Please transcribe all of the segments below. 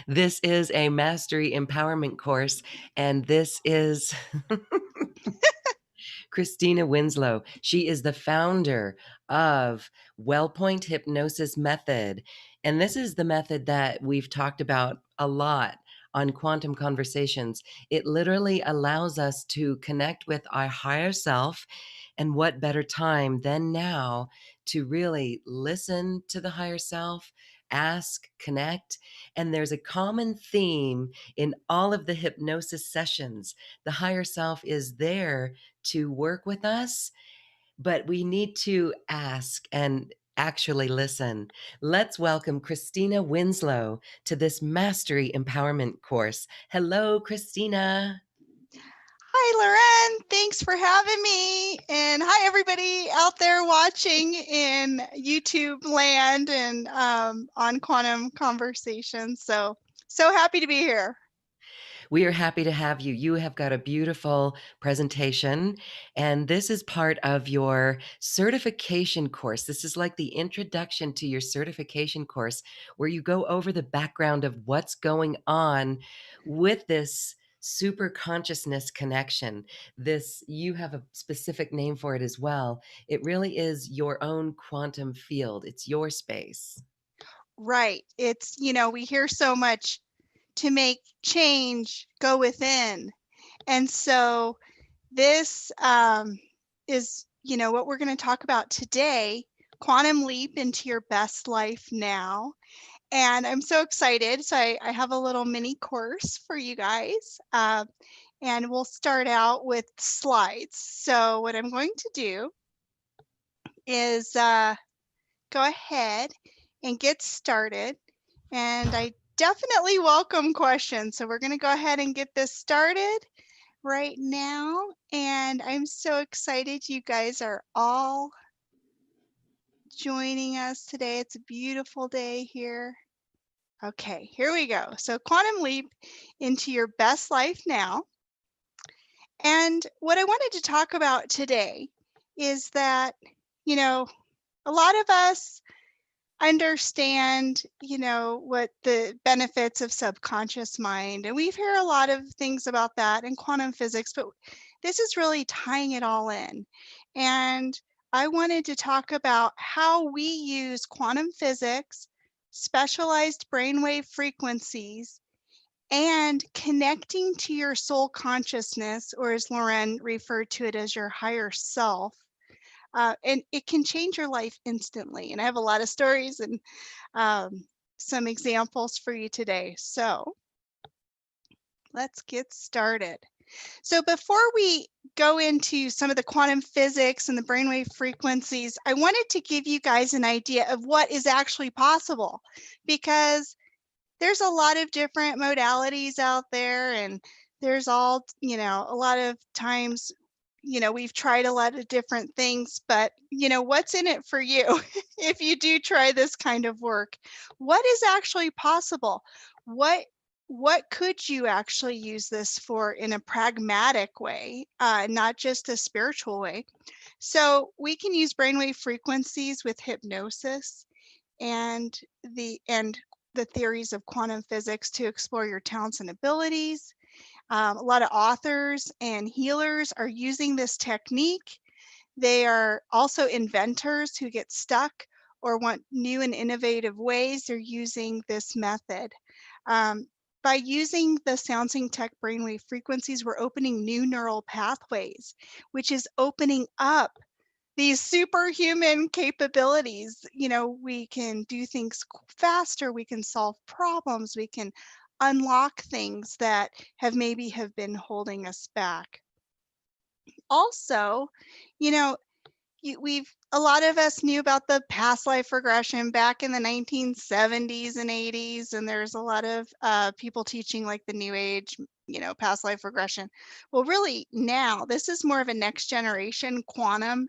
This is a mastery empowerment course, and this is Christina Winslow. She is the founder of WellPoint Hypnosis Method. And this is the method that we've talked about a lot on Quantum Conversations. It literally allows us to connect with our higher self. And what better time than now to really listen to the higher self, ask, connect. And there's a common theme in all of the hypnosis sessions. The higher self is there to work with us, but we need to ask and actually listen. Let's welcome Christina Winslow to this Mastery Empowerment course. Hello, Christina. Hi, Loren. Thanks for having me. And hi, everybody out there watching in YouTube land and on Quantum Conversations. So happy to be here. We are happy to have you. You have got a beautiful presentation, and this is part of your certification course. This is like the introduction to your certification course where you go over the background of what's going on with this super consciousness connection. This, you have a specific name for it as well. It really is your own quantum field, it's your space. Right. It's, we hear so much to make change go within. And so this is, what we're going to talk about today, Quantum Leap into Your Best Life Now. And I'm so excited. So I have a little mini course for you guys. And we'll start out with slides. So what I'm going to do is go ahead and get started. And I definitely welcome questions. So we're going to go ahead and get this started right now. And I'm so excited you guys are all joining us today. It's a beautiful day here. Okay, here we go. So Quantum Leap into Your Best Life Now. And what I wanted to talk about today is that, a lot of us understand, what the benefits of subconscious mind. And we've heard a lot of things about that in quantum physics, but this is really tying it all in. And I wanted to talk about how we use quantum physics, specialized brainwave frequencies, and connecting to your soul consciousness, or as Lauren referred to it as your higher self. And it can change your life instantly. And I have a lot of stories and some examples for you today. So let's get started. So before we go into some of the quantum physics and the brainwave frequencies, I wanted to give you guys an idea of what is actually possible, because there's a lot of different modalities out there, and there's all, a lot of times, we've tried a lot of different things, but what's in it for you if you do try this kind of work? What is actually possible? What could you actually use this for in a pragmatic way, not just a spiritual way? So we can use brainwave frequencies with hypnosis and the theories of quantum physics to explore your talents and abilities. A lot of authors and healers are using this technique. They are also inventors who get stuck or want new and innovative ways. They're using this method. By using the SoundSync Tech brainwave frequencies, we're opening new neural pathways, which is opening up these superhuman capabilities. We can do things faster, we can solve problems, we can unlock things that have been holding us back. Also, a lot of us knew about the past life regression back in the 1970s and 80s, and there's a lot of people teaching like the new age, past life regression. Well, really now, this is more of a next generation quantum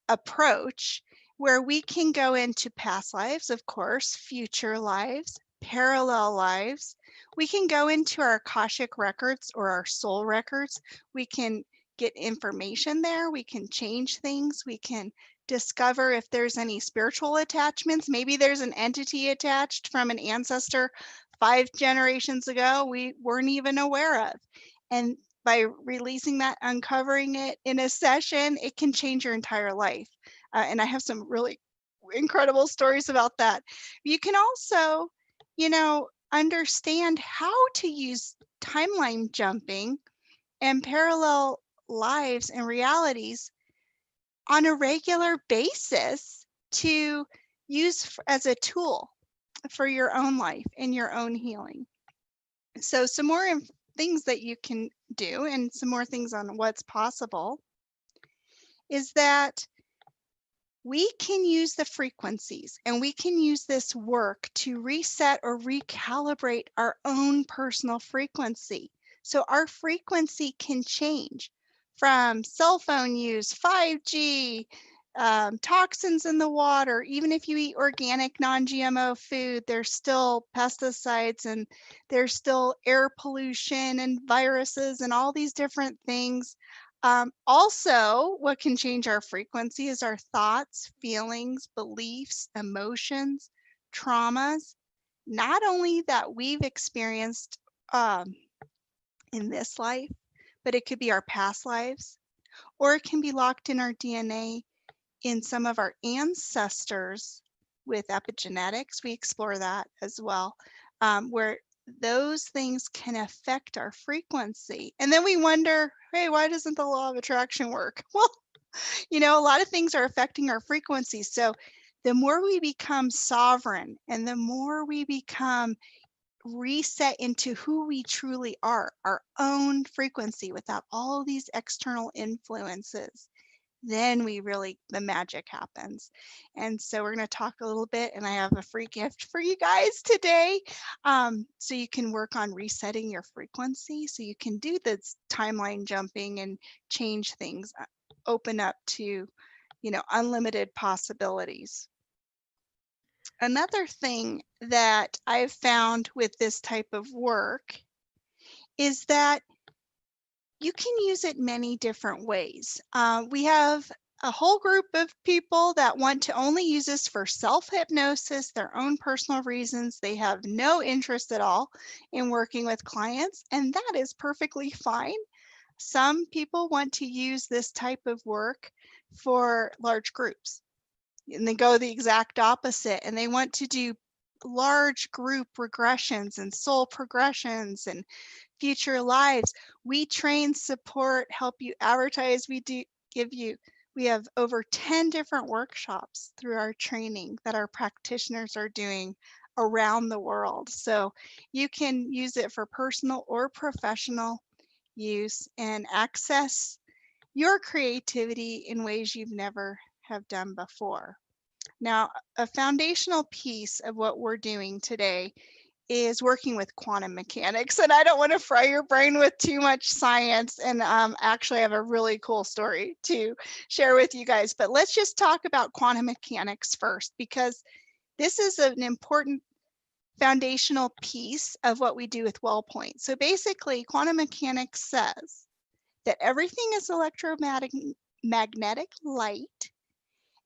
approach where we can go into past lives, of course, future lives, parallel lives. We can go into our Akashic records or our soul records. We can get information there. We can change things. We can discover if there's any spiritual attachments. Maybe there's an entity attached from an ancestor 5 generations ago we weren't even aware of. And by releasing that, uncovering it in a session, it can change your entire life. And I have some really incredible stories about that. You can also, understand how to use timeline jumping and parallel lives and realities on a regular basis to use as a tool for your own life and your own healing. So some more things that you can do and some more things on what's possible is that we can use the frequencies and we can use this work to reset or recalibrate our own personal frequency. So our frequency can change from cell phone use, 5G, toxins in the water. Even if you eat organic, non-GMO food, there's still pesticides and there's still air pollution and viruses and all these different things. Also, what can change our frequency is our thoughts, feelings, beliefs, emotions, traumas, not only that we've experienced in this life, but it could be our past lives, or it can be locked in our DNA in some of our ancestors with epigenetics. We explore that as well, where those things can affect our frequency. And then we wonder, hey, why doesn't the law of attraction work? Well, a lot of things are affecting our frequency. So the more we become sovereign and the more we become reset into who we truly are, our own frequency without all these external influences, then the magic happens. And so we're going to talk a little bit, and I have a free gift for you guys today. So you can work on resetting your frequency so you can do this timeline jumping and change things, open up to, unlimited possibilities. Another thing that I've found with this type of work is that you can use it many different ways. We have a whole group of people that want to only use this for self-hypnosis, their own personal reasons. They have no interest at all in working with clients, and that is perfectly fine. Some people want to use this type of work for large groups, and they go the exact opposite, and they want to do large group regressions and soul progressions and future lives. We train, support, help you advertise. We have over 10 different workshops through our training that our practitioners are doing around the world. So you can use it for personal or professional use and access your creativity in ways you've never have done before. Now, a foundational piece of what we're doing today is working with quantum mechanics, and I don't want to fry your brain with too much science, and actually I have a really cool story to share with you guys, but let's just talk about quantum mechanics first, because this is an important foundational piece of what we do with WellPoint. So basically, quantum mechanics says that everything is electromagnetic light,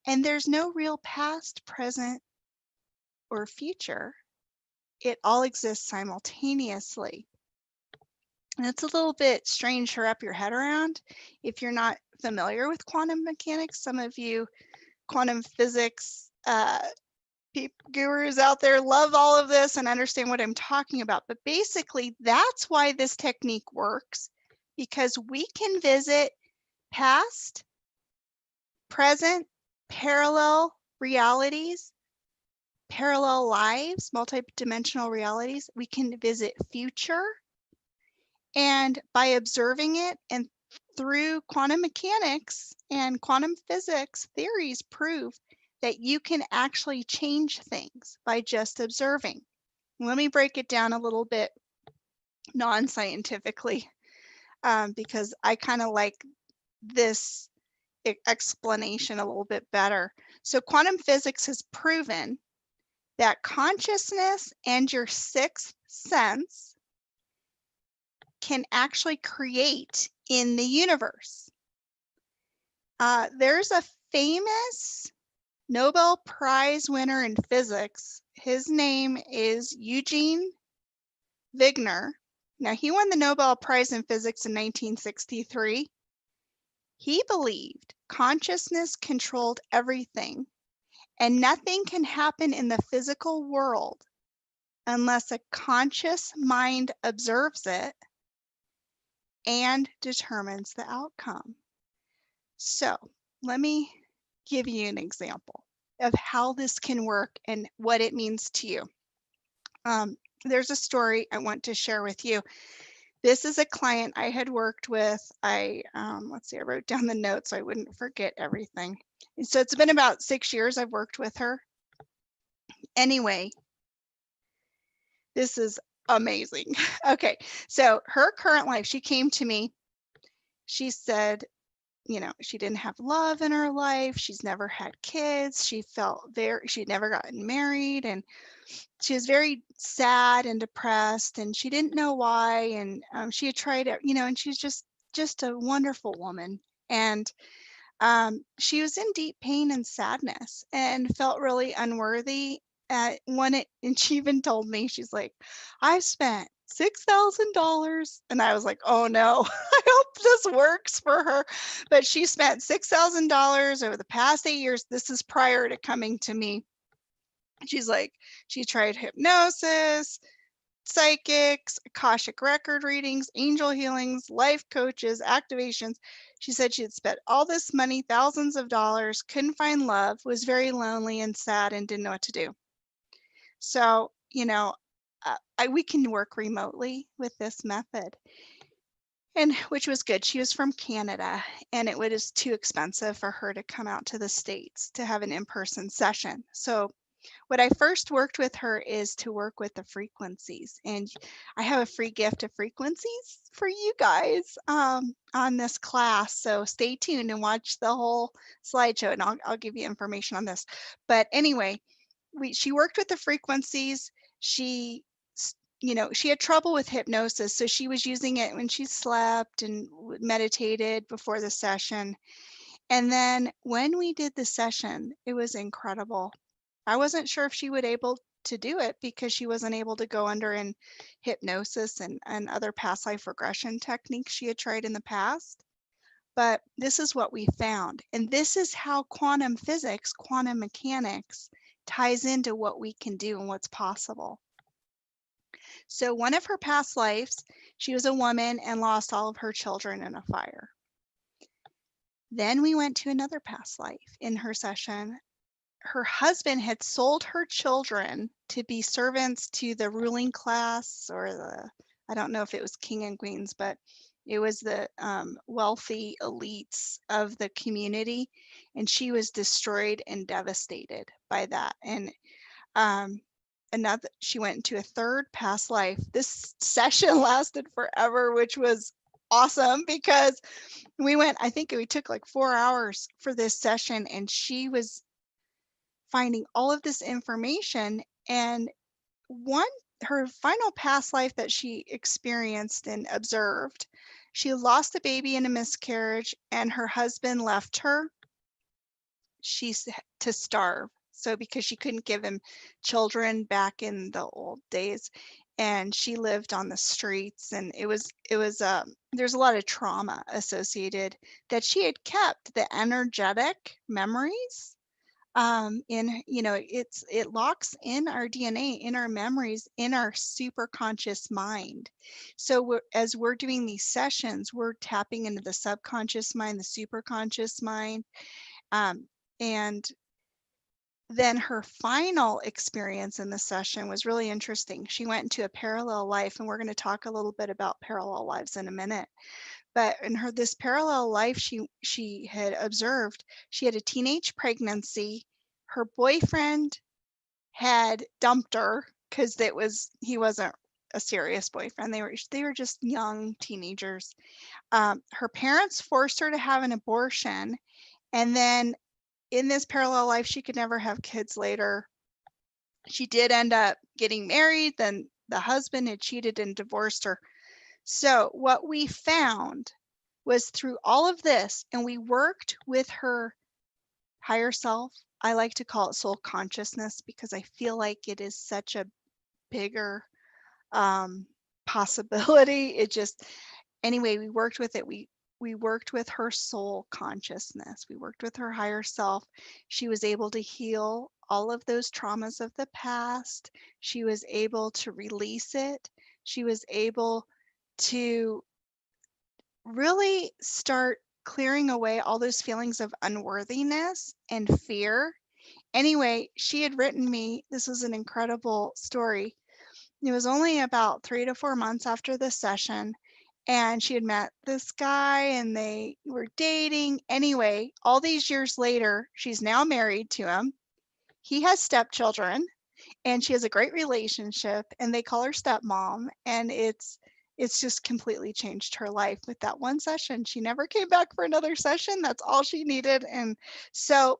and there's no real past, present, or future. It all exists simultaneously. And it's a little bit strange to wrap your head around if you're not familiar with quantum mechanics. Some of you quantum physics gurus out there love all of this and understand what I'm talking about. But basically, that's why this technique works, because we can visit past, present, parallel realities, parallel lives, multidimensional realities. We can visit future, and by observing it and through quantum mechanics and quantum physics, theories prove that you can actually change things by just observing. Let me break it down a little bit non-scientifically, because I kind of like this explanation a little bit better. So quantum physics has proven that consciousness and your sixth sense can actually create in the universe. There's a famous Nobel Prize winner in physics. His name is Eugene Wigner. Now, he won the Nobel Prize in Physics in 1963. He believed consciousness controlled everything, and nothing can happen in the physical world unless a conscious mind observes it and determines the outcome. So, let me give you an example of how this can work and what it means to you. There's a story I want to share with you. This is a client I had worked with. Let's see, I wrote down the notes so I wouldn't forget everything. And so it's been about 6 years I've worked with her. Anyway, this is amazing. Okay, so her current life, she came to me. She said, she didn't have love in her life. She's never had kids. She'd never gotten married, and she was very sad and depressed, and she didn't know why. And she had tried it, and she's just a wonderful woman. And she was in deep pain and sadness and felt really unworthy. And she even told me, she's like, I've spent $6,000. And I was like, oh no, I hope this works for her. But she spent $6,000 over the past 8 years. This is prior to coming to me. She's like, she tried hypnosis, psychics, Akashic record readings, angel healings, life coaches, activations. She said she had spent all this money, thousands of dollars, couldn't find love, was very lonely and sad, and didn't know what to do. So, we can work remotely with this method, and which was good. She was from Canada, and it was too expensive for her to come out to the States to have an in-person session. So what I first worked with her is to work with the frequencies, and I have a free gift of frequencies for you guys on this class. So stay tuned and watch the whole slideshow, and I'll give you information on this. But anyway, she worked with the frequencies. She had trouble with hypnosis, so she was using it when she slept and meditated before the session. And then when we did the session, it was incredible. I wasn't sure if she would able to do it because she wasn't able to go under in hypnosis and other past life regression techniques she had tried in the past. But this is what we found. And this is how quantum physics, quantum mechanics ties into what we can do and what's possible. So one of her past lives, she was a woman and lost all of her children in a fire. Then we went to another past life in her session. Her husband had sold her children to be servants to the ruling class, or I don't know if it was king and queens, but it was the wealthy elites of the community, and she was destroyed and devastated by that. And she went into a third past life. This session lasted forever, which was awesome because I think we took like 4 hours for this session, and she was finding all of this information. And her final past life that she experienced and observed, she lost a baby in a miscarriage, and her husband left her to starve. So because she couldn't give him children back in the old days, and she lived on the streets, and there's a lot of trauma associated that she had kept the energetic memories it locks in our DNA, in our memories, in our super conscious mind. So as we're doing these sessions, we're tapping into the subconscious mind, the super conscious mind. And then her final experience in the session was really interesting. She went into a parallel life, and we're going to talk a little bit about parallel lives in a minute. But in this parallel life, she had observed, she had a teenage pregnancy. Her boyfriend had dumped her because he wasn't a serious boyfriend. They were just young teenagers. Her parents forced her to have an abortion, and then in this parallel life, she could never have kids later. She did end up getting married. Then the husband had cheated and divorced her. So what we found was through all of this, and we worked with her higher self. I like to call it soul consciousness because I feel like it is such a bigger possibility. It just anyway, we worked with it. We worked with her soul consciousness. We worked with her higher self. She was able to heal all of those traumas of the past. She was able to release it. She was able to really start clearing away all those feelings of unworthiness and fear. Anyway, she had written me, this was an incredible story. It was only about 3 to 4 months after the session, and she had met this guy and they were dating. Anyway, all these years later, she's now married to him. He has stepchildren, and she has a great relationship, and they call her stepmom, and it's just completely changed her life with that one session. She never came back for another session. That's all she needed. And so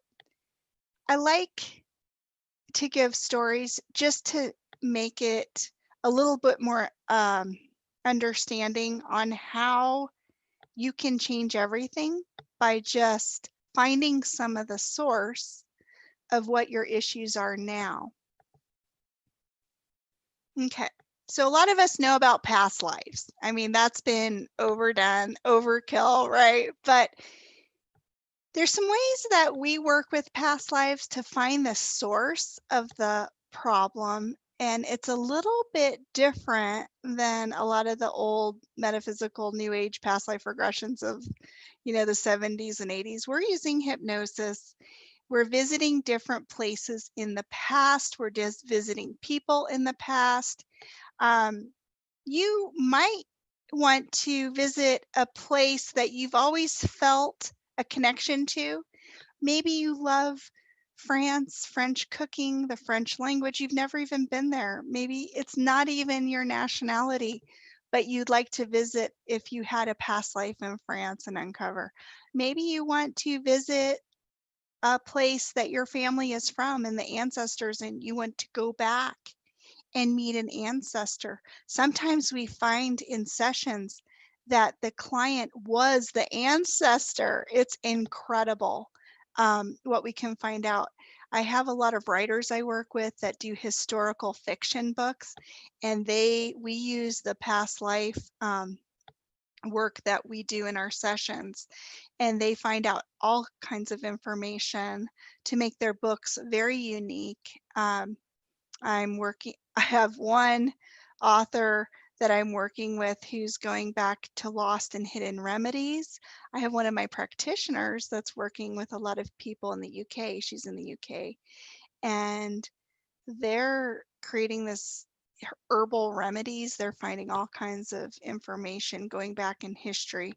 I like to give stories just to make it a little bit more understanding on how you can change everything by just finding some of the source of what your issues are now. Okay. So a lot of us know about past lives. I mean, that's been overdone, overkill, right? But there's some ways that we work with past lives to find the source of the problem, and it's a little bit different than a lot of the old metaphysical new age past life regressions of, the 70s and 80s. We're using hypnosis. We're visiting different places in the past. We're just visiting people in the past. You might want to visit a place that you've always felt a connection to. Maybe you love France, French cooking, the French language. You've never even been there. Maybe it's not even your nationality, but you'd like to visit if you had a past life in France and uncover. Maybe you want to visit a place that your family is from and the ancestors, and you want to go back and meet an ancestor. Sometimes we find in sessions that the client was the ancestor. It's incredible what we can find out. I have a lot of writers I work with that do historical fiction books, and we use the past life work that we do in our sessions, and they find out all kinds of information to make their books very unique. I have one author that I'm working with who's going back to lost and hidden remedies. I have one of my practitioners that's working with a lot of people in the UK. She's in the UK, and they're creating this herbal remedies. They're finding all kinds of information going back in history.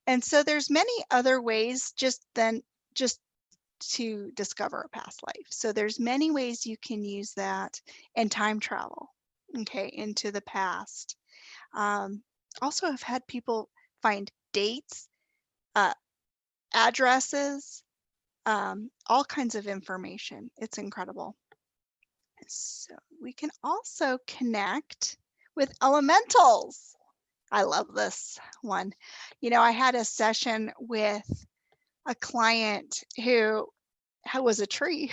And so there's many other ways just to discover a past life. So there's many ways you can use that, and time travel, okay, into the past. Also, I've had people find dates, uh, addresses, all kinds of information. It's incredible. So we can also connect with elementals. I love this one. I had a session with a client who was a tree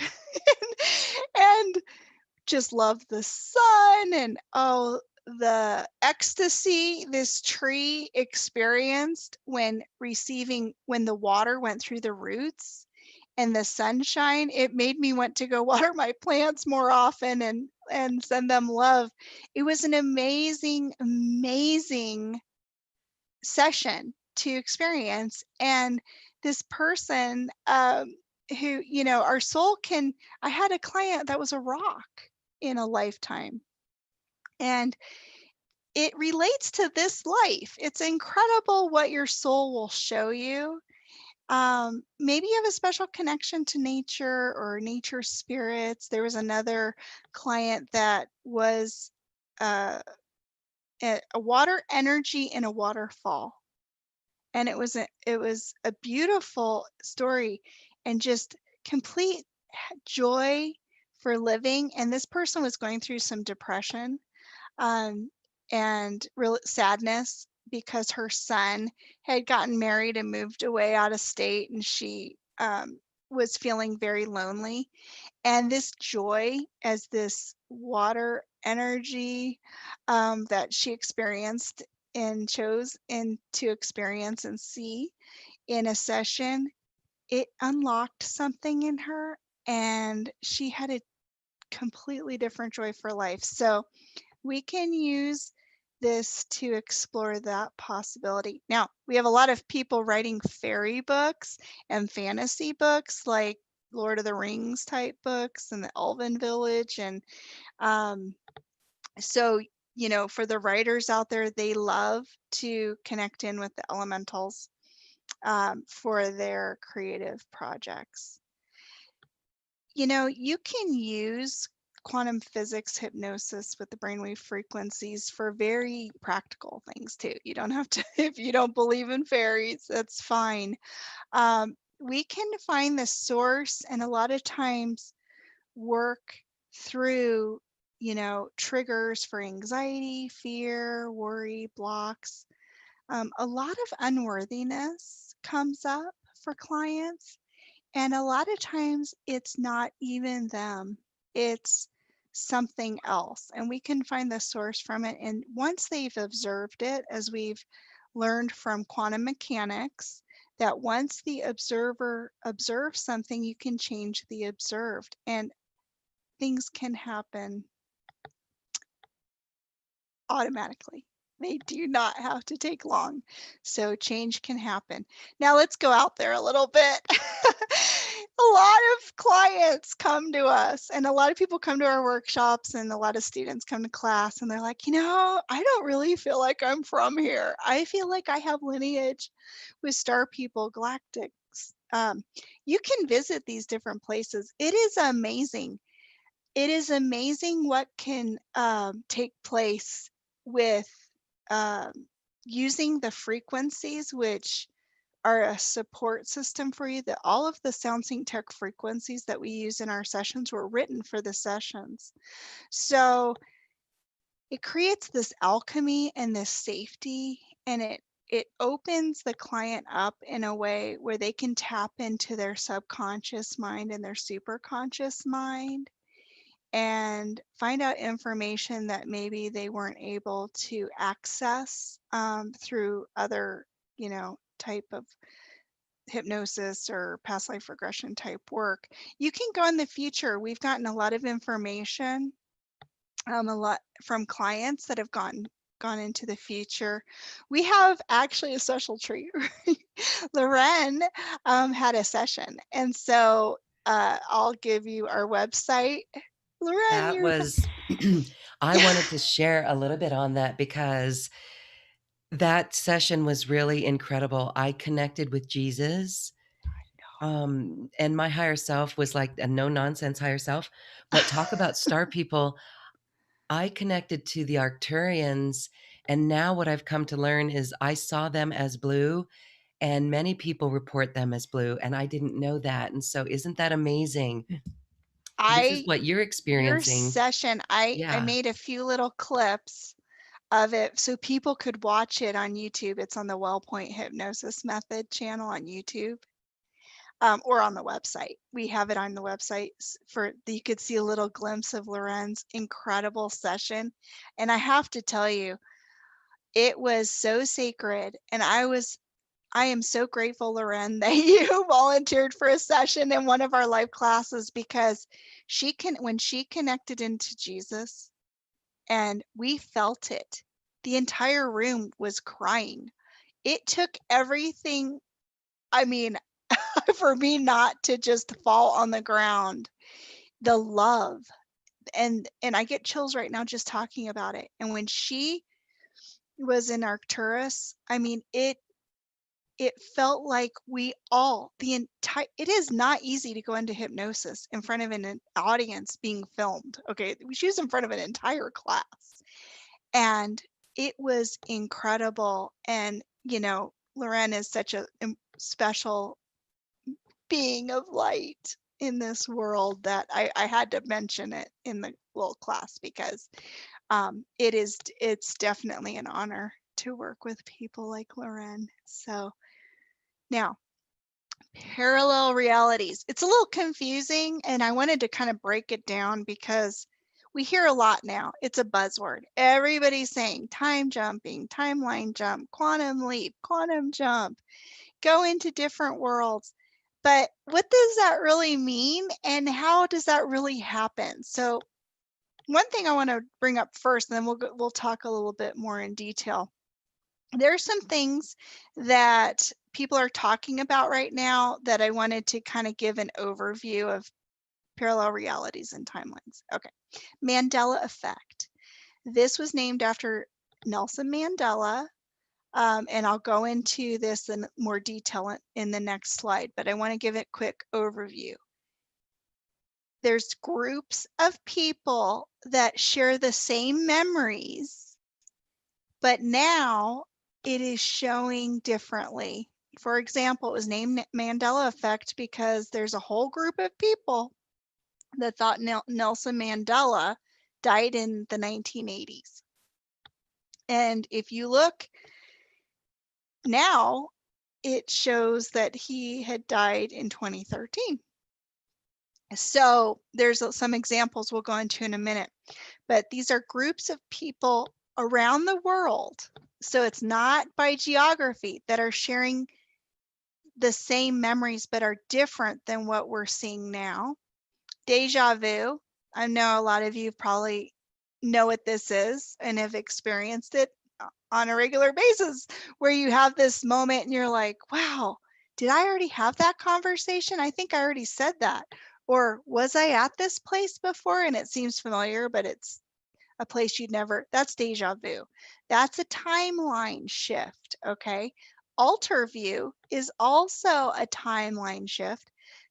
and just loved the sun and the ecstasy this tree experienced when the water went through the roots and the sunshine. It made me want to go water my plants more often and send them love. It was an amazing session to experience. And this person who, our soul I had a client that was a rock in a lifetime, and it relates to this life. It's incredible what your soul will show you. Maybe you have a special connection to nature or nature spirits. There was another client that was a water energy in a waterfall, and it was a beautiful story and just complete joy for living. And this person was going through some depression and real sadness because her son had gotten married and moved away out of state, and she was feeling very lonely, and this joy as this water energy that she experienced and chose and to experience and see in a session, it unlocked something in her, and she had a completely different joy for life. So we can use this to explore that possibility. Now, we have a lot of people writing fairy books and fantasy books like Lord of the Rings type books and the Elven Village. And um, so, for the writers out there, they love to connect in with the elementals for their creative projects. You can use quantum physics hypnosis with the brainwave frequencies for very practical things too. You don't have to, if you don't believe in fairies, that's fine. We can find the source and a lot of times work through, triggers for anxiety, fear, worry, blocks. A lot of unworthiness comes up for clients. And a lot of times it's not even them, it's something else. And we can find the source from it. And once they've observed it, as we've learned from quantum mechanics, that once the observer observes something, you can change the observed and things can happen automatically. They do not have to take long. So change can happen. Now let's go out there a little bit. A lot of clients come to us and a lot of people come to our workshops and a lot of students come to class and they're like, I don't really feel like I'm from here. I feel like I have lineage with star people, galactics. You can visit these different places. It is amazing. It is amazing what can take place with um, using the frequencies, which are a support system for you. That all of the SoundSync Tech frequencies that we use in our sessions were written for the sessions. So it creates this alchemy and this safety, and it opens the client up in a way where they can tap into their subconscious mind and their superconscious mind and find out information that maybe they weren't able to access through other, type of hypnosis or past life regression type work. You can go in the future. We've gotten a lot of information, a lot from clients that have gone into the future. We have actually a special treat. Loren had a session, and so I'll give you our website. Loren, That was I wanted to share a little bit on that because that session was really incredible. I connected with Jesus, and my higher self was like a no-nonsense higher self, but talk about star people. I connected to the Arcturians, and now what I've come to learn is I saw them as blue, and many people report them as blue, and I didn't know that, and so isn't that amazing? This is I what you're your experiencing. session, I Yeah. made a few little clips of it so people could watch it on YouTube. It's on the Wellpoint Hypnosis Method channel on YouTube. Or on the website. We have it on the website for you could see a little glimpse of Loren's incredible session. And I have to tell you, it was so sacred. And I am so grateful, Loren, that you volunteered for a session in one of our live classes because when she connected into Jesus and we felt it, the entire room was crying. It took everything, I mean, for me not to just fall on the ground. The love and I get chills right now just talking about it. And when she was in Arcturus, I mean, it felt like it is not easy to go into hypnosis in front of an audience being filmed. Okay, she was in front of an entire class, and it was incredible. And Loren is such a special being of light in this world that I had to mention it in the little class because it's definitely an honor to work with people like Loren. So now Parallel realities. It's a little confusing, and I wanted to kind of break it down because we hear a lot now. It's a buzzword. Everybody's saying time jumping, timeline jump, quantum leap, quantum jump, go into different worlds. But what does that really mean, and how does that really happen? So one thing I want to bring up first, and then we'll talk a little bit more in detail. There are some things that people are talking about right now that I wanted to kind of give an overview of parallel realities and timelines. Okay, Mandela effect. This was named after Nelson Mandela, and I'll go into this in more detail in the next slide, but I want to give it a quick overview. There's groups of people that share the same memories, but now it is showing differently. For example, it was named Mandela effect because there's a whole group of people that thought Nelson Mandela died in the 1980s. And if you look now, it shows that he had died in 2013. So there's some examples we'll go into in a minute, but these are groups of people around the world. So it's not by geography that are sharing the same memories, but are different than what we're seeing now. Deja vu. I know a lot of you probably know what this is and have experienced it on a regular basis, where you have this moment and you're like, wow, did I already have that conversation? I think I already said that. Or was I at this place before and it seems familiar, but it's a place you'd never, that's deja vu. That's a timeline shift, okay? Alter view is also a timeline shift.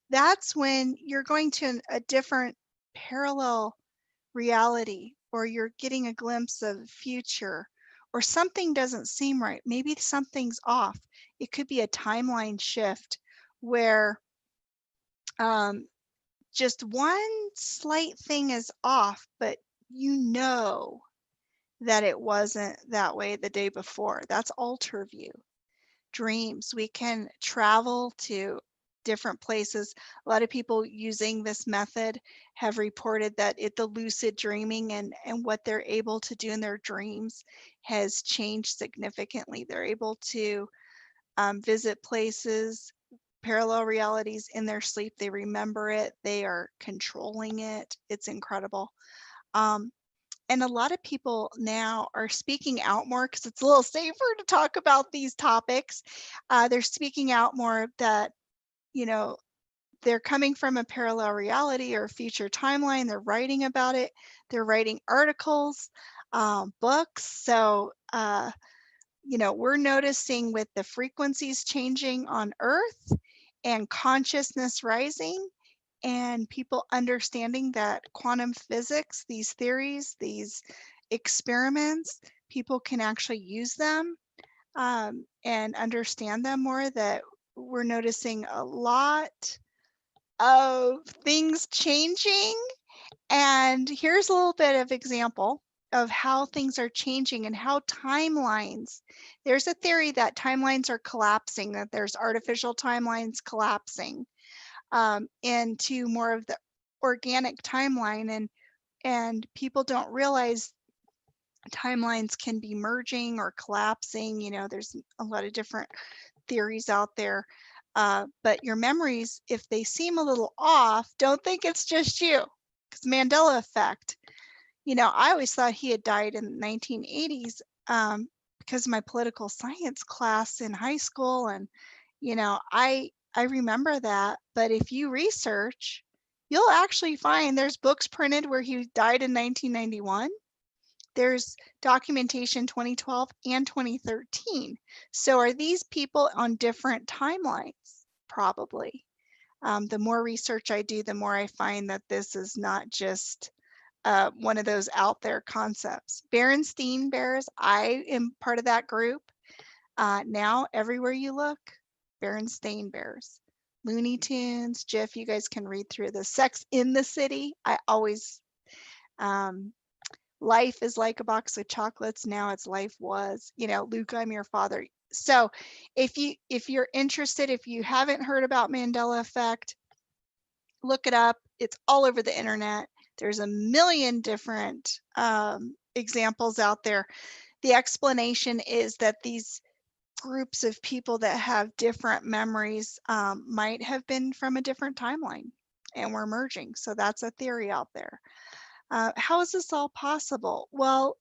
That's when you're going to a different parallel reality, or you're getting a glimpse of future, or something doesn't seem right. Maybe something's off. It could be a timeline shift where just one slight thing is off, but you know that it wasn't that way the day before. That's alter view. Dreams. We can travel to different places. A lot of people using this method have reported that the lucid dreaming and what they're able to do in their dreams has changed significantly. They're able to visit places, parallel realities in their sleep. They remember it. They are controlling it. It's incredible. And a lot of people now are speaking out more because it's a little safer to talk about these topics. They're speaking out more that, you know, they're coming from a parallel reality or future timeline. They're writing about it. They're writing articles, books. So, you know, we're noticing with the frequencies changing on Earth and consciousness rising, and people understanding that quantum physics, these theories, these experiments, people can actually use them and understand them more, that we're noticing a lot of things changing. And here's a little bit of example of how things are changing and how timelines, there's a theory that timelines are collapsing, that there's artificial timelines collapsing into more of the organic timeline, and people don't realize timelines can be merging or collapsing. You know, there's a lot of different theories out there, but your memories, if they seem a little off, don't think it's just you, because Mandela effect. You know, I always thought he had died in the 1980s because of my political science class in high school, and you know, I remember that. But if you research, you'll actually find there's books printed where he died in 1991. There's documentation 2012 and 2013. So are these people on different timelines? Probably. The more research I do, the more I find that this is not just one of those out there concepts. Berenstain Bears, I am part of that group. Now, everywhere you look, Berenstain Bears. Looney Tunes, GIF, you guys can read through the Sex in the City. I always life is like a box of chocolates, now it's life was, Luke, I'm your father. So if you're interested, if you haven't heard about Mandela effect, look it up. It's all over the internet. There's a million different examples out there. The explanation is that these groups of people that have different memories might have been from a different timeline and we're merging. So that's a theory out there. How is this all possible? Well,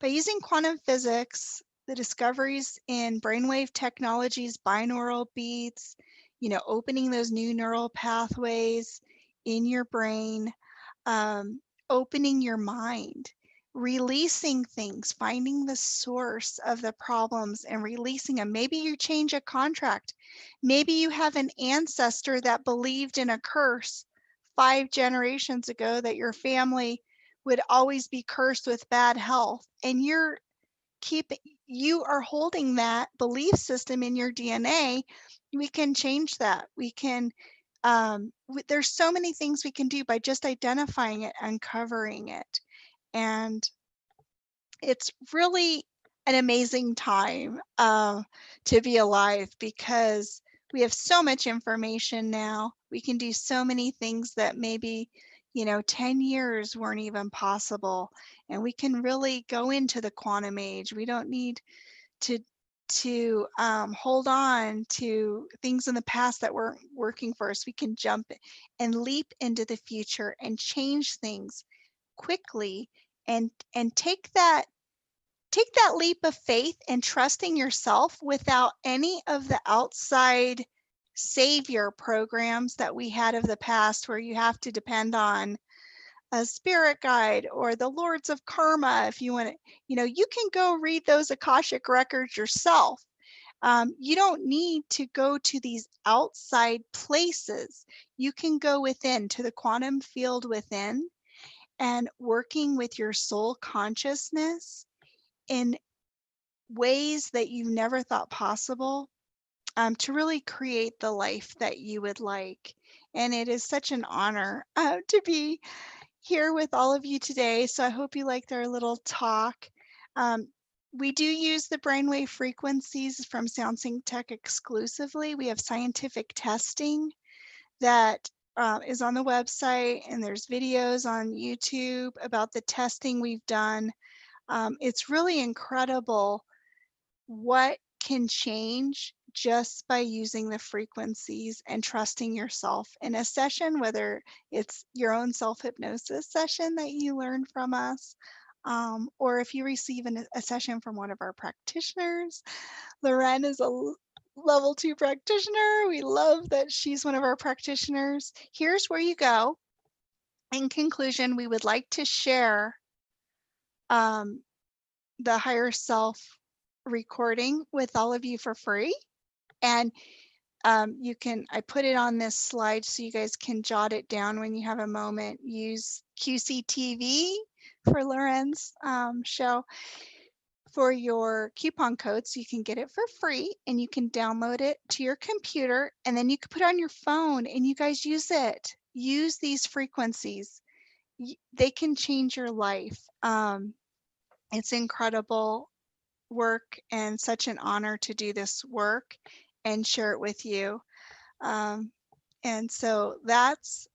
by using quantum physics, the discoveries in brainwave technologies, binaural beats, opening those new neural pathways in your brain, opening your mind, releasing things, finding the source of the problems and releasing them. Maybe you change a contract. Maybe you have an ancestor that believed in a curse 5 generations ago that your family would always be cursed with bad health, and keep you are holding that belief system in your DNA. We can change that. We can there's so many things we can do by just identifying it, uncovering it. And it's really an amazing time to be alive because we have so much information now. We can do so many things that maybe 10 years weren't even possible, and we can really go into the quantum age. We don't need to hold on to things in the past that weren't working for us. We can jump and leap into the future and change things quickly, and take that leap of faith and trusting yourself without any of the outside savior programs that we had of the past, where you have to depend on a spirit guide or the lords of karma. If you want to, you can go read those Akashic records yourself. You don't need to go to these outside places. You can go within to the quantum field within, and working with your soul consciousness in ways that you never thought possible, to really create the life that you would like. And it is such an honor to be here with all of you today. So I hope you liked our little talk. Um, we do use the brainwave frequencies from SoundSync Tech exclusively. We have scientific testing that is on the website, and there's videos on YouTube about the testing we've done. It's really incredible what can change just by using the frequencies and trusting yourself in a session, whether it's your own self-hypnosis session that you learn from us, or if you receive a session from one of our practitioners. Loren is a level 2 practitioner. We love that she's one of our practitioners. Here's where you go. In conclusion, we would like to share the higher self recording with all of you for free. And I put it on this slide so you guys can jot it down when you have a moment. Use QCTV for Loren's show for your coupon code, so you can get it for free, and you can download it to your computer, and then you can put it on your phone, and you guys use it. Use these frequencies. They can change your life. It's incredible work and such an honor to do this work and share it with you. And so that's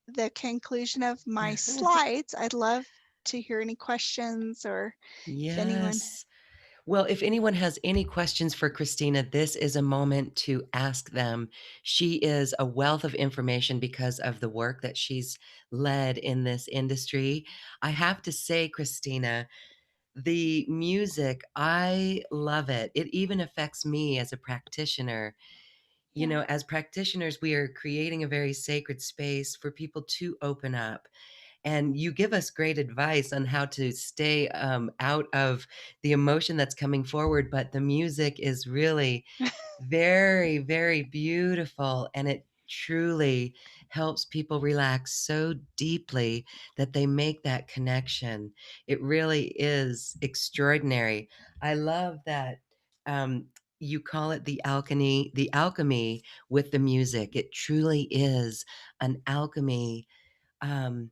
the conclusion of my slides. I'd love to hear any questions, or if anyone. Yes. Well, if anyone has any questions for Christina, this is a moment to ask them. She is a wealth of information because of the work that she's led in this industry. I have to say, Christina, the music, I love it. It even affects me as a practitioner. You Yeah. know, as practitioners, we are creating a very sacred space for people to open up. And you give us great advice on how to stay out of the emotion that's coming forward. But the music is really very, very beautiful. And it truly helps people relax so deeply that they make that connection. It really is extraordinary. I love that. You call it the alchemy with the music. It truly is an alchemy. Um,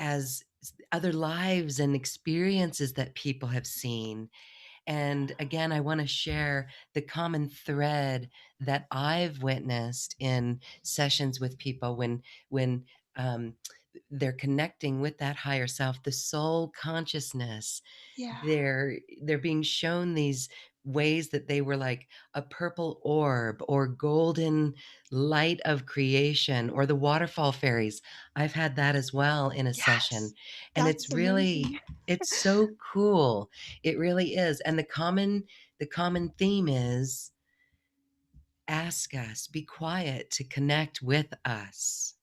as other lives and experiences that people have seen. And again, I want to share the common thread that I've witnessed in sessions with people when um, they're connecting with that higher self, the soul consciousness. Yeah. They're being shown these ways that they were like a purple orb or golden light of creation or the waterfall fairies. I've had that as well in a Yes. session, and it's That's really, amazing. it's so cool. It really is. And the common theme is ask us, be quiet to connect with us.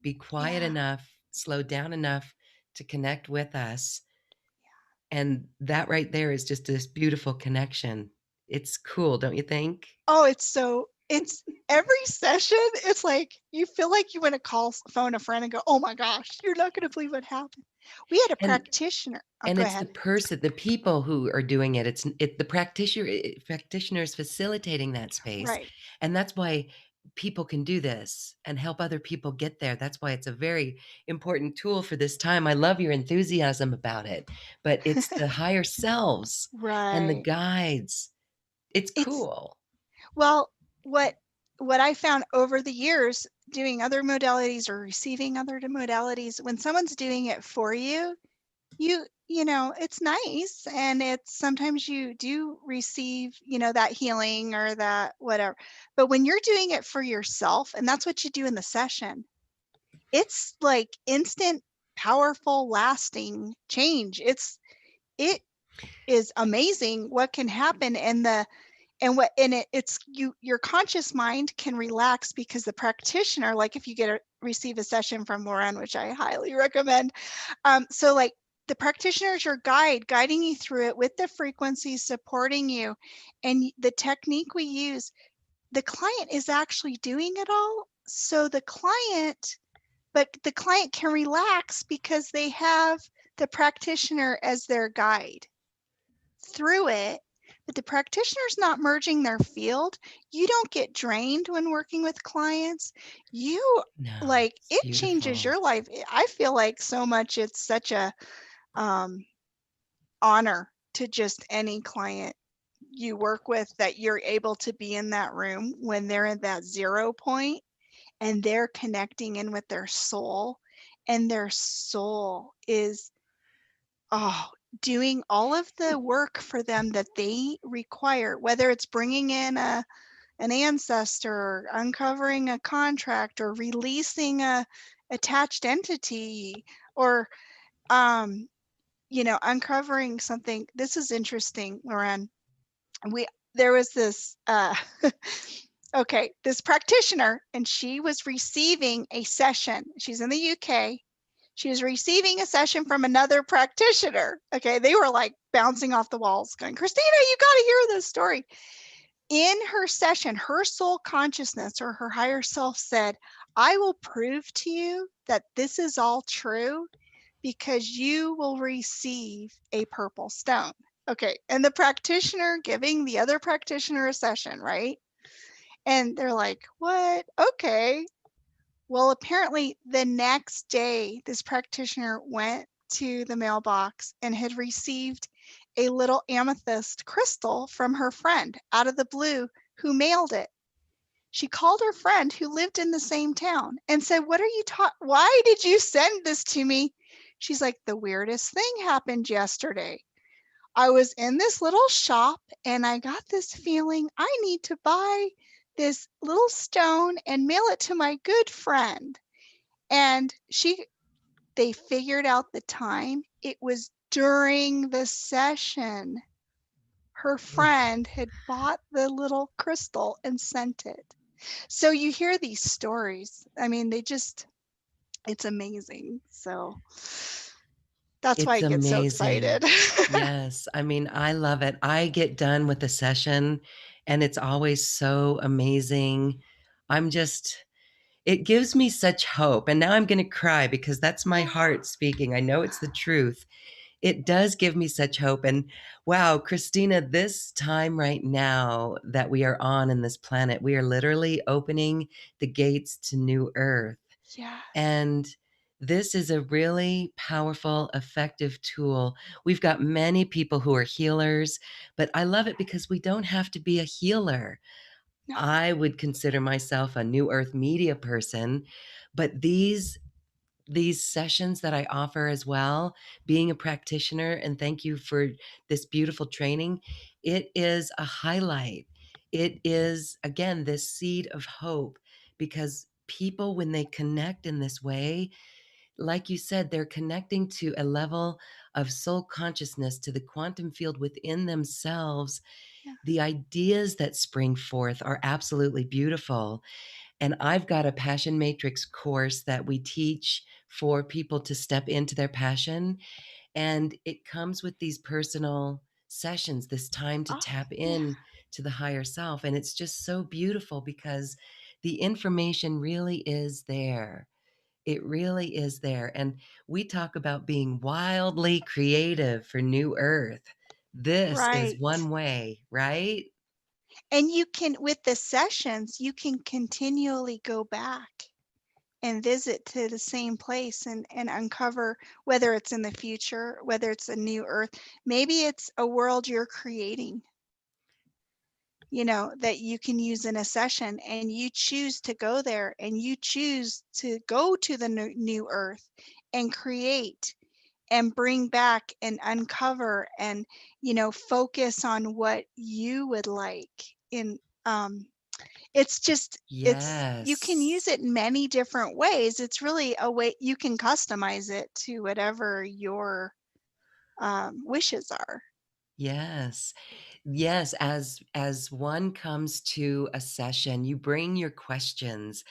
Be quiet Yeah. enough, slow down enough to connect with us. And that right there is just this beautiful connection. It's cool, don't you think? Oh, it's every session, it's like you feel like you wanna phone a friend and go, "Oh my gosh, you're not gonna believe what happened." We had a And practitioner. Oh, And go it's ahead. the people who are doing it. The practitioners facilitating that space, Right. and that's why people can do this and help other people get there. That's why it's a very important tool for this time. I love your enthusiasm about it, but it's the higher selves and the Right. guides. It's It's cool. well, what what I found over the years doing other modalities or receiving other modalities, when someone's doing it for you, it's nice, and it's sometimes you do receive, that healing or that whatever. But when you're doing it for yourself, and that's what you do in the session, it's like instant, powerful, lasting change. It is amazing what can happen, and the and what and it's your conscious mind can relax because the practitioner, like if you receive a session from Lauren, which I highly recommend. So like the practitioner is your guide, guiding you through it with the frequencies, supporting you. And the technique we use, the client is actually doing it all. So the client can relax because they have the practitioner as their guide through it. But the practitioner's not merging their field. You don't get drained when working with clients. You No, like it's it changes beautiful. your life. I feel like so much it's such a um, honor to just any client you work with that you're able to be in that room when they're at that 0 point and they're connecting in with their soul, and their soul is, oh, doing all of the work for them that they require, whether it's bringing in an ancestor, or uncovering a contract, or releasing a attached entity, or um, uncovering something. This is interesting, Lauren. We There was this okay, this practitioner, and she was receiving a session. She's in the UK. She was receiving a session from another practitioner. Okay, they were like bouncing off the walls, going, Christina, you got to hear this story. In her session, her soul consciousness or her higher self said, I will prove to you that this is all true because you will receive a purple stone. Okay, and the practitioner giving the other practitioner a session, right? And they're like, what? Okay. Well, apparently the next day, this practitioner went to the mailbox and had received a little amethyst crystal from her friend out of the blue who mailed it. She called her friend who lived in the same town and said, what are you why did you send this to me? She's like, the weirdest thing happened yesterday. I was in this little shop and I got this feeling I need to buy this little stone and mail it to my good friend. And they figured out the time. It was during the session. Her friend had bought the little crystal and sent it. So you hear these stories. I mean, it's amazing. So that's why It's I get so amazing. excited. Yes, I mean, I love it. I get done with the session, and it's always so amazing. I'm just it gives me such hope, and now I'm gonna cry because that's my heart speaking. I know it's the truth. It does give me such hope, and wow, Christina, this time right now that we are on in this planet, we are literally opening the gates to new Earth, Yes. and This is a really powerful, effective tool. We've got many people who are healers, but I love it because we don't have to be a healer. No. I would consider myself a New Earth media person, but these sessions that I offer as well, being a practitioner, and thank you for this beautiful training, it is a highlight. It is, again, this seed of hope because people, when they connect in this way, like you said, they're connecting to a level of soul consciousness, to the quantum field within themselves. Yeah. The ideas that spring forth are absolutely beautiful. And I've got a passion matrix course that we teach for people to step into their passion. And it comes with these personal sessions, this time to Oh, tap yeah. in to the higher self. And it's just so beautiful because the information really is there. It really is there. And we talk about being wildly creative for New Earth. This is Right. one way, right? And you can, with the sessions, you can continually go back and visit to the same place and uncover whether it's in the future, whether it's a new earth, maybe it's a world you're creating, that you can use in a session, and you choose to go there and you choose to go to the new earth and create and bring back and uncover and focus on what you would like in it's just it's you can use Yes. it in many different ways. It's really a way you can customize it to whatever your wishes are. Yes. Yes, as one comes to a session, you bring your questions.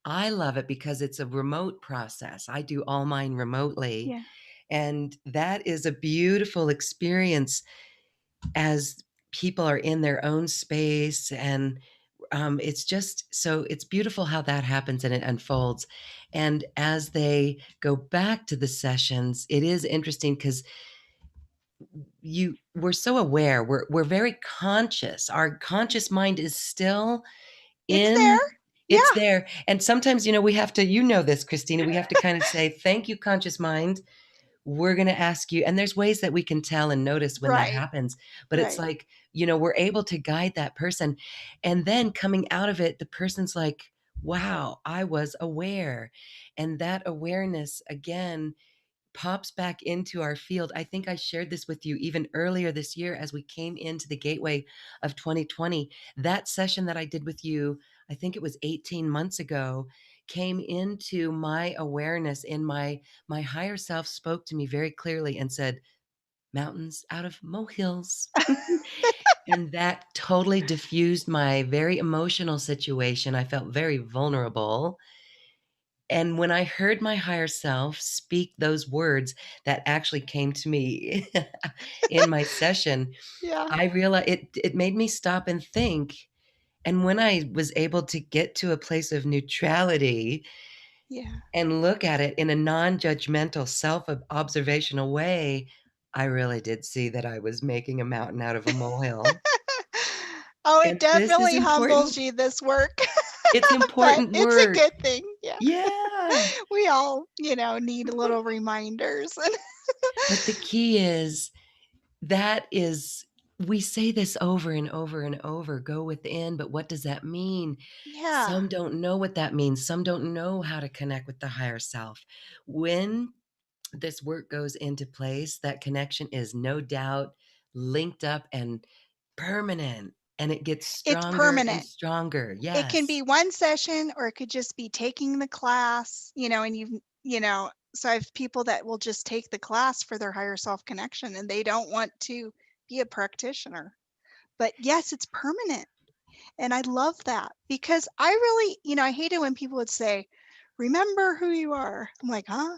I love it because it's a remote process. I do all mine remotely, Yeah. and that is a beautiful experience as people are in their own space and it's just so it's beautiful how that happens and it unfolds. And as they go back to the sessions, it is interesting because we're so aware, we're very conscious. Our conscious mind is still It's there. in, it's Yeah. there. And sometimes, we have to, this, Christina, we have to kind of say, thank you, conscious mind. We're going to ask you. And there's ways that we can tell and notice when that Right. happens. But it's Right. like, we're able to guide that person. And then coming out of it, the person's like, wow, I was aware. And that awareness, again, pops back into our field. I think I shared this with you even earlier this year as we came into the gateway of 2020. That session that I did with you, I think it was 18 months ago, came into my awareness, in my higher self spoke to me very clearly and said, mountains out of molehills. And that totally diffused my very emotional situation. I felt very vulnerable. And when I heard my higher self speak those words that actually came to me in my session, Yeah. I realized it made me stop and think. And when I was able to get to a place of neutrality Yeah. and look at it in a non-judgmental, self-observational way, I really did see that I was making a mountain out of a molehill. Oh, it And this is definitely humbles important. you, this work. It's But important it's a work. good thing. Yeah. Yeah. We all, need little reminders. But the key is that is we say this over and over and over, go within, but what does that mean? Yeah. Some don't know what that means. Some don't know how to connect with the higher self. When this work goes into place, that connection is no doubt linked up and permanent, and it gets It's stronger and permanent. stronger. It can Yes. be one session, or it could just be taking the class, and so I have people that will just take the class for their higher self connection and they don't want to be a practitioner. But yes, it's permanent. And I love that because I really, I hate it when people would say, remember who you are. I'm like, huh?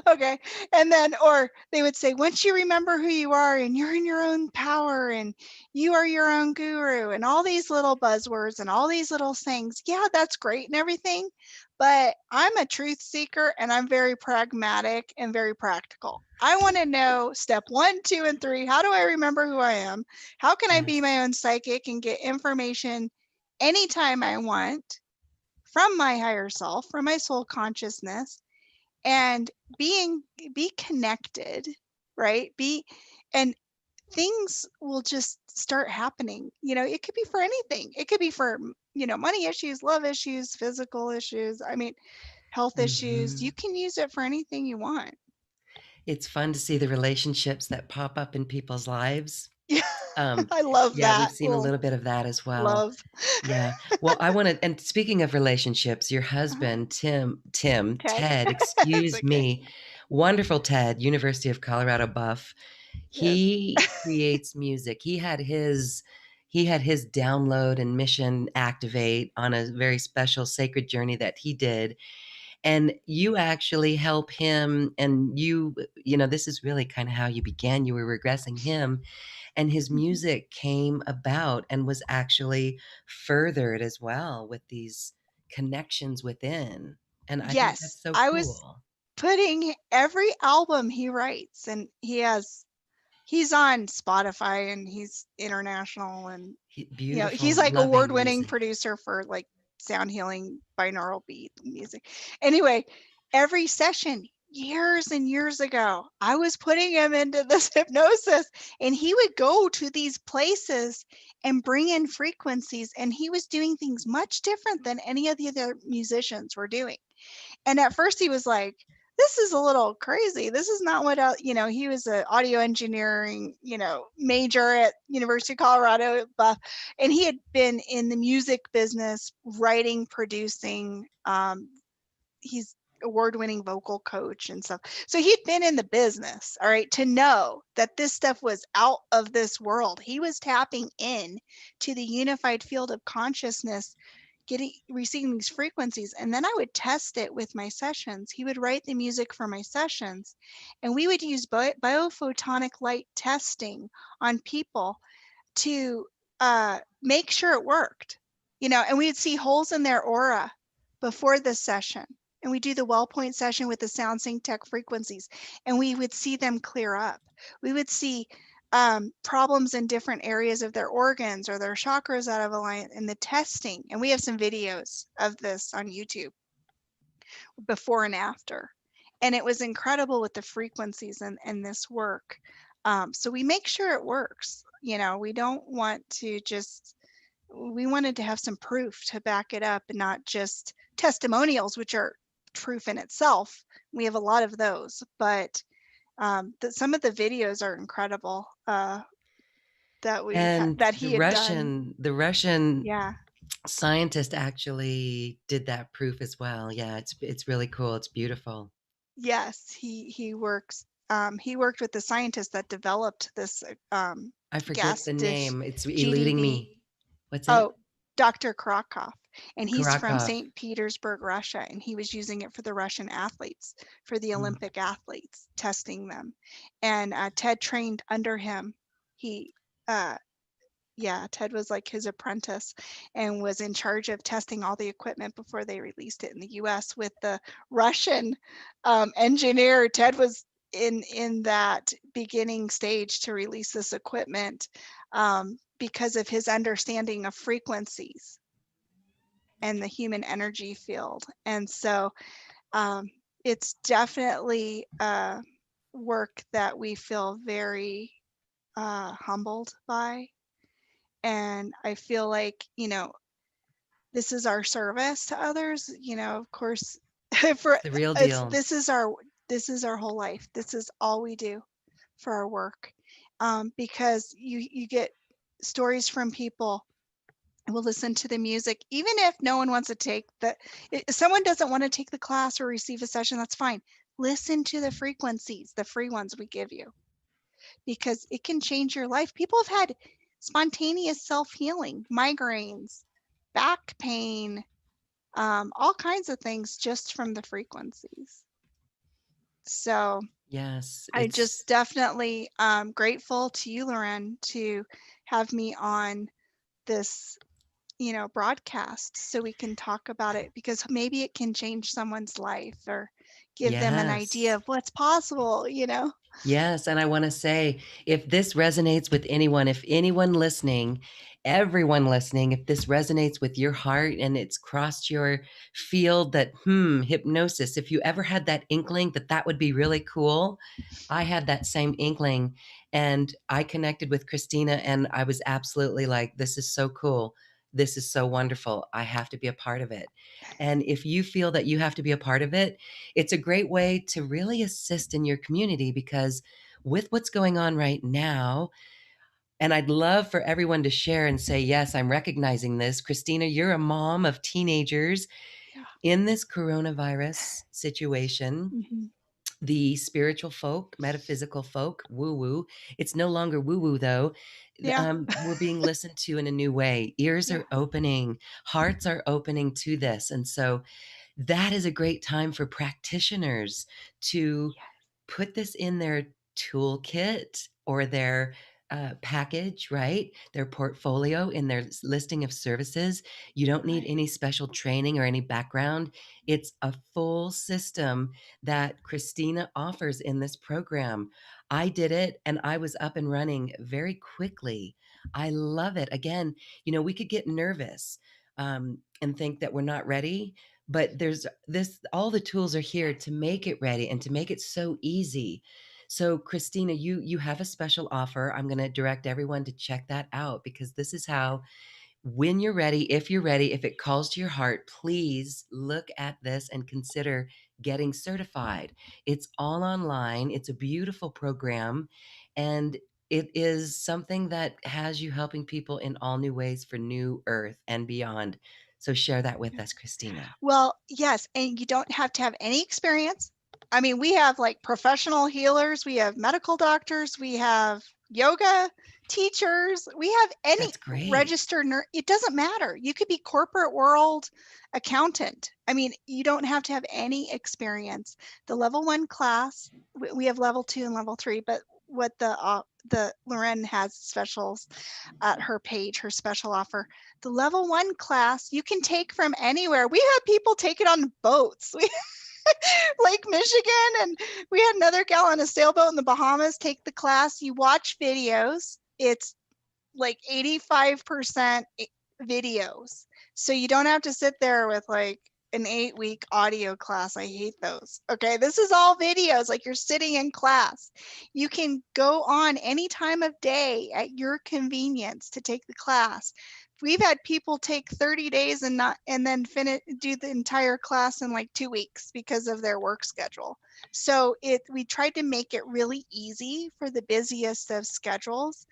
Okay. And then, or they would say, once you remember who you are and you're in your own power and you are your own guru and all these little buzzwords and all these little things. Yeah, that's great and everything. But I'm a truth seeker and I'm very pragmatic and very practical. I want to know step 1, 2, and 3. How do I remember who I am? How can I be Yes. my own psychic and get information anytime I want from my higher self, from my soul consciousness? and being be connected, right? Be and things will just start happening. It could be for anything. It could be for, money issues, love issues, physical issues. I mean, health issues. You Mhm. can use it for anything you want. It's fun to see the relationships that pop up in people's lives. Yeah, Um, I love yeah, we've that seen a little little bit of that as well. love. Yeah. Well, I wanna and speaking of relationships, your Uh-huh. husband, Ted. Ted, It's excuse okay. me, wonderful Ted, University of Colorado buff. Yes. He creates music. He had his download and mission activate on a very special sacred journey that he did, and you actually help him, and this is really kinda how you began. You were regressing him, and his Mhm. music came about and was actually furthered as well with these connections within, and I think Yes, that's so I was cool. putting every album he writes, and he's on Spotify and he's international, and he's Beautiful, like loving award-winning music. producer for like sound healing, binaural beat music. Anyway, every session years and years ago, I was putting him into this hypnosis, and he would go to these places and bring in frequencies, and he was doing things much different than any of the other musicians were doing. And at first he was like, this is a little crazy. This is not what, he was an audio engineering, major at University of Colorado buff. And he had been in the music business, writing, producing. He's award-winning vocal coach and stuff. So he'd been in the business, all right, to know that this stuff was out of this world. He was tapping in to the unified field of consciousness, receiving these frequencies, and then I would test it with my sessions. He would write the music for my sessions, and we would use biophotonic light testing on people to make sure it worked, and we'd see holes in their aura before the session. And we do the well point session with the sound sync tech frequencies, and we would see them clear up. We would see problems in different areas of their organs or their chakras out of alignment in the testing. And we have some videos of this on YouTube, before and after. And it was incredible with the frequencies and this work. So we make sure it works. We don't want to we wanted to have some proof to back it up, and not just testimonials, which are proof in itself. We have a lot of those, but some of the videos are incredible, And that he had done. The Russian Yeah. scientist actually did that proof as well. Yeah, it's really cool, it's beautiful. Yes, he worked with the scientist that developed this I forget gas the dish name, it's eluding GDD. me. What's it? Oh, Dr. Krakoff, and he's from Karakov. St. Petersburg, Russia, and he was using it for the Russian athletes, for the Mm. Olympic athletes, testing them. And Ted trained under him. He uh Yeah, Ted was like his apprentice and was in charge of testing all the equipment before they released it in the US with the Russian engineer. Ted was in that beginning stage to release this equipment, because of his understanding of frequencies and the human energy field. And so um, it's definitely work that we feel very humbled by. And I feel like, this is our service to others, of course. For It's the real it's deal. this is our whole life. This is all we do for our work. Because you get stories from people who will listen to the music, even if no one wants to take if someone doesn't want to take the class or receive a session, that's fine. Listen to the frequencies, the free ones we give you, because it can change your life. People have had spontaneous self-healing, migraines, back pain, all kinds of things just from the frequencies. So Yes, I just it's definitely grateful to you, Loren, to have me on this, broadcast, so we can talk about it, because maybe it can change someone's life or give them an idea yes. of what's possible. Yes, and I wanna say, if this resonates with anyone, if anyone listening, everyone listening, if this resonates with your heart and it's crossed your field that, hypnosis, if you ever had that inkling that that would be really cool, I had that same inkling, and I connected with Christina, and I was absolutely like, "This is so cool. This is so wonderful. I have to be a part of it." And if you feel that you have to be a part of it, it's a great way to really assist in your community because with what's going on right now, and I'd love for everyone to share and say, yes, I'm recognizing this. Christina, you're a mom of teenagers Yeah. in this coronavirus situation. Mhm. The spiritual folk, metaphysical folk, woo woo. It's no longer woo woo though. Yeah. We're being listened to in a new way. Ears Yeah. are opening, hearts are opening to this. And so that is a great time for practitioners to Yes. put this in their toolkit or their package, right? Their portfolio in their listing of services. You don't need Right. any special training or any background. It's a full system that Christina offers in this program. I did it and I was up and running very quickly. I love it. Again, we could get nervous and think that we're not ready, but there's this all the tools are here to make it ready and to make it so easy. So Christina, you have a special offer. I'm going to direct everyone to check that out because this is how, when you're ready, if it calls to your heart, please look at this and consider getting certified. It's all online. It's a beautiful program, and it is something that has you helping people in all new ways for new earth and beyond. So share that with us, Christina. Well, yes, and you don't have to have any experience. I mean, we have like professional healers, we have medical doctors, we have yoga teachers, we have any That's great. registered nurse. It doesn't matter. You could be corporate world accountant. I mean, you don't have to have any experience. The level 1 class, we have level 2 and level 3, but what the Loren has specials at her page, her special offer. The level 1 class you can take from anywhere. We had people take it on boats. We Lake Michigan, and we had another gal on a sailboat in the Bahamas take the class. You watch videos. It's like 85% videos. So you don't have to sit there with like an 8-week audio class. I hate those. Okay, this is all videos, like you're sitting in class. You can go on any time of day at your convenience to take the class. We've had people take 30 days and then do the entire class in like 2 weeks because of their work schedule. So we tried to make it really easy for the busiest of schedules.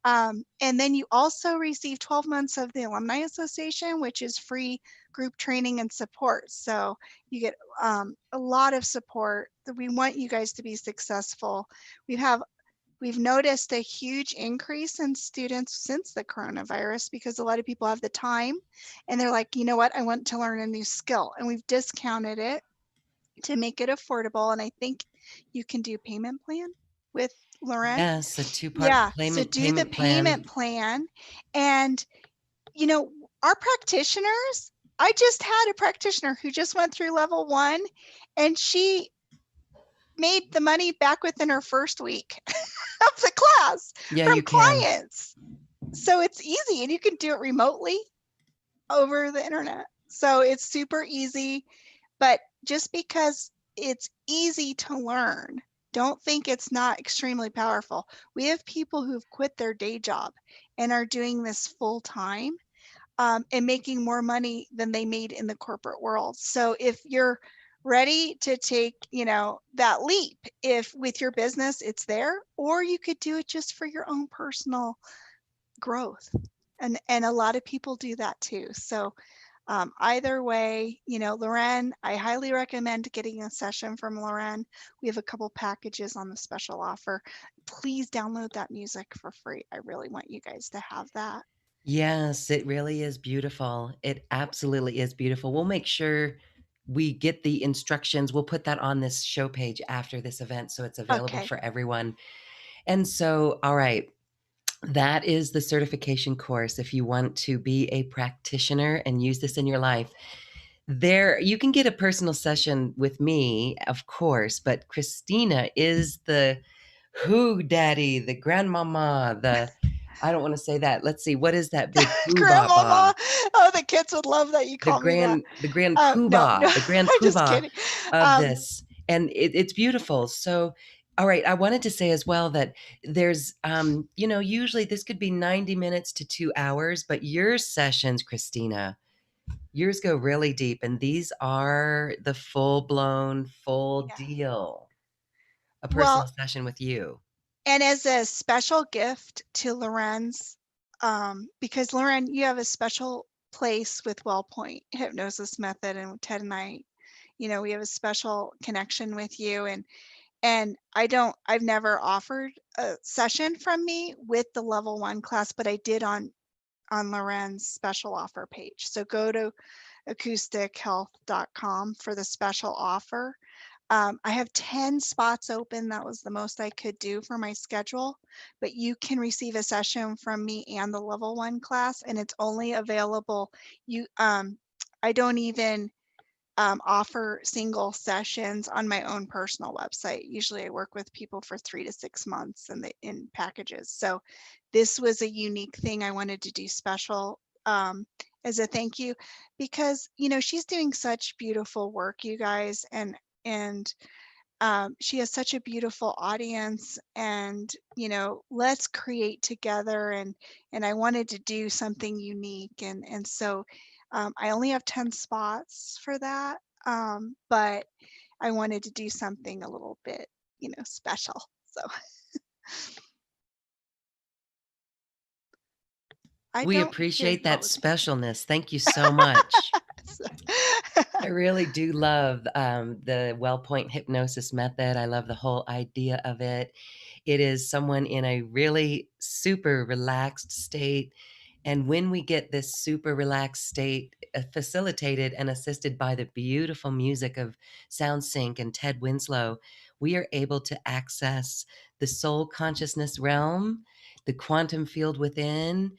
And then you also receive 12 months of the Alumni Association, which is free group training and support. So you get a lot of support. We want you guys to be successful. We've noticed a huge increase in students since the coronavirus because a lot of people have the time and they're like, you know what, I want to learn a new skill. And we've discounted it to make it affordable. And I think you can do payment plan with Loren. Yes, a two-part Yeah, so do the payment plan. payment plan. And, our practitioners, I just had a practitioner who just went through level 1 and she made the money back within her first week of the class Yeah, from you can. clients. So it's easy and you can do it remotely over the internet. So it's super easy, but just because it's easy to learn, don't think it's not extremely powerful. We have people who've quit their day job and are doing this full time and making more money than they made in the corporate world. So if you're ready to take, that leap, if with your business it's there, or you could do it just for your own personal growth. And a lot of people do that too. So either way, Loren, I highly recommend getting a session from Loren. We have a couple packages on the special offer. Please download that music for free. I really want you guys to have that. Yes, it really is beautiful. It absolutely is beautiful. We'll make sure we get the instructions. We'll put that on this show page after this event so it's available Okay. for everyone. And so, all right, that is the certification course. If you want to be a practitioner and use this in your life, there you can get a personal session with me, of course, but Christina is the who daddy, the grandmama, the I don't want to say that. Let's see, what is that big Grandmama. poobah? Oh, the kids would love that you call me that. The grand No, no, poobah, the grand I'm just poobah kidding. of Um, this, and it's beautiful. So, all right, I wanted to say as well that there's, usually this could be 90 minutes to 2 hours, but your sessions, Christina, yours go really deep, and these are the full blown, full yeah. deal. A Well, personal session with you. and as a special gift to Lorenz, because Loren, you have a special place with WellPoint Hypnosis Method, and Ted and I, we have a special connection with you, and I've never offered a session from me with the level 1 class, but I did on Loren's special offer page. So go to acoustichealth.com for the special offer. I have 10 spots open. That was the most I could do for my schedule, but you can receive a session from me and the level 1 class, and it's only available. I don't even offer single sessions on my own personal website. Usually I work with people for 3 to 6 months in packages. So this was a unique thing I wanted to do special as a thank you, because she's doing such beautiful work, you guys, and she has such a beautiful audience, and let's create together, and I wanted to do something unique, and so I only have 10 spots for that, but I wanted to do something a little bit special, so I We don't hear appreciate what that was specialness. Thank you so much. it? I really do love the WellPoint hypnosis method. I love the whole idea of it. It is someone in a really super relaxed state. And when we get this super relaxed state facilitated and assisted by the beautiful music of SoundSync and Ted Winslow, we are able to access the soul consciousness realm, the quantum field within,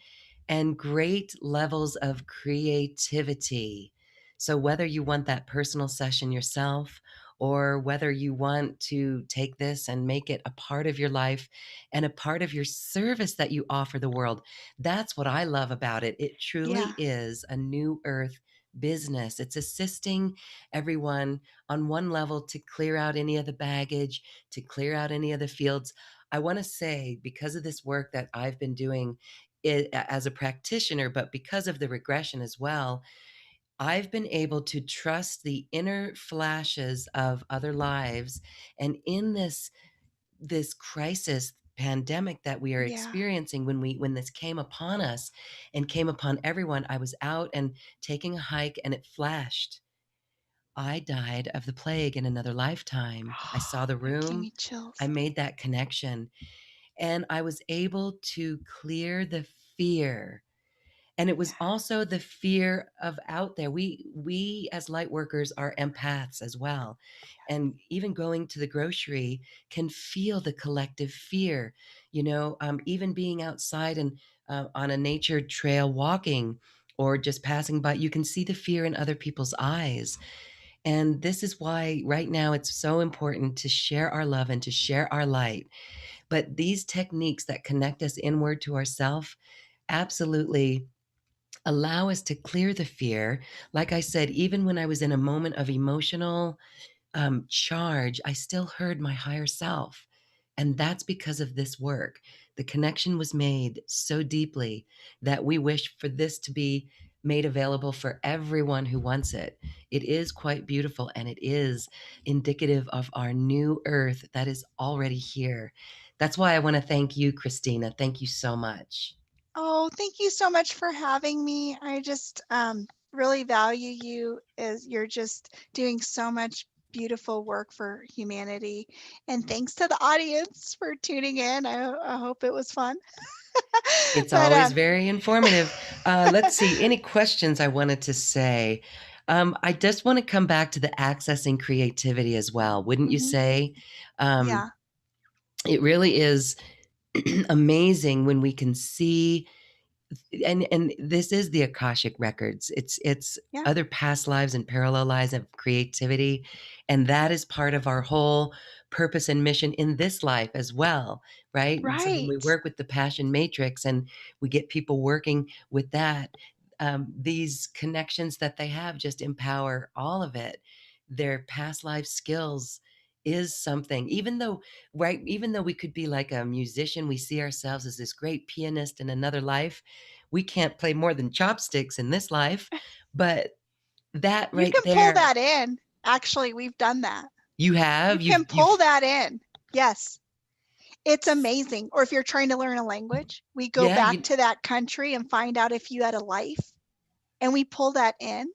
and great levels of creativity. So, whether you want that personal session yourself, or whether you want to take this and make it a part of your life and a part of your service that you offer the world, that's what I love about it. It Yeah, truly is a new earth business. It's assisting everyone on one level to clear out any of the baggage, to clear out any of the fields. I want to say, because of this work that I've been doing as a practitioner, but because of the regression as well, I've been able to trust the inner flashes of other lives. And in this crisis pandemic that we are yeah. experiencing, when this came upon us and came upon everyone, I was out and taking a hike and it flashed. I died of the plague in another lifetime. I saw the You're giving room. me chills. I made that connection and I was able to clear the fear. And it was Yeah, also the fear of out there. We as light workers are empaths as well. And even going to the grocery can feel the collective fear, even being outside and on a nature trail walking or just passing by, you can see the fear in other people's eyes. And this is why right now it's so important to share our love and to share our light. But these techniques that connect us inward to ourself absolutely allow us to clear the fear. Like I said, even when I was in a moment of emotional charge, I still heard my higher self. And that's because of this work. The connection was made so deeply that we wish for this to be made available for everyone who wants it. It is quite beautiful and it is indicative of our new earth that is already here. That's why I want to thank you, Christina. Thank you so much. oh, thank you so much for having me. I just really value you, as you're just doing so much beautiful work for humanity. And thanks to the audience for tuning in. I hope it was fun. It's But always very informative. Let's see, any questions I wanted to say? I just want to come back to the accessing creativity as well. Wouldn't you mhm, say? Um, yeah, it really is amazing when we can see, and this is the Akashic records. It's yeah, other past lives and parallel lives of creativity, and that is part of our whole purpose and mission in this life as well, right? And so when we Right. work with the passion matrix and we get people working with that, these connections that they have just empower all of it. Their past life skills is something, even though, right, even though we could be like a musician, we see ourselves as this great pianist in another life. We can't play more than chopsticks in this life, but that You right can pull there, that in. Actually, we've done that. you You have, can you've, pull that in. Yes. It's amazing. Or if you're trying to learn a language, we go yeah, back you, to that country and find out if you had a life, and we pull that in.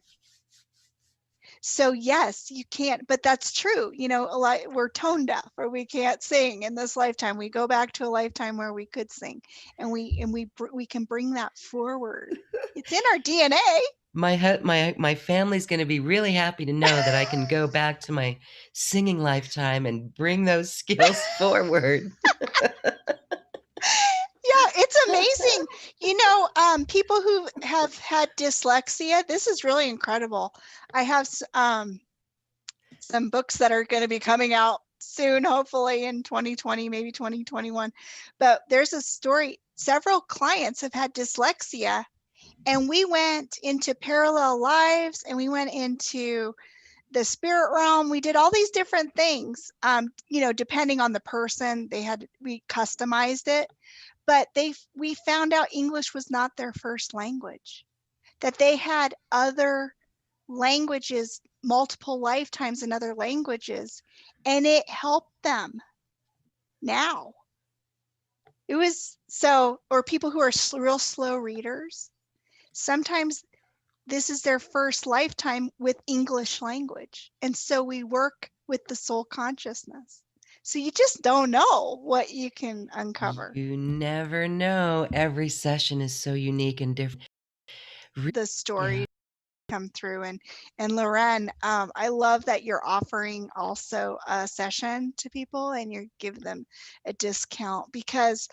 So yes, you can't, but that's true. You know, a lot we're tone deaf or we can't sing in this lifetime. We go back to a lifetime where we could sing, and we can bring that forward. It's in our DNA. my family's going to be really happy to know that I can go back to my singing lifetime and bring those skills forward. Yeah, it's amazing. You know, people who have had dyslexia, this is really incredible. I have some books that are going to be coming out soon, hopefully in 2020, maybe 2021. But there's a story. Several clients have had dyslexia, and we went into parallel lives and we went into the spirit realm. We did all these different things. You know, depending on the person, we customized it. But we found out English was not their first language, that they had other languages, multiple lifetimes in other languages, and it helped them now. It was so, or people who are real slow readers, sometimes this is their first lifetime with English language. And so we work with the soul consciousness. So you just don't know what you can uncover. You never know. Every session is so unique and different. The Yeah. stories come through. And Loren, I love that you're offering also a session to people and you give them a discount, because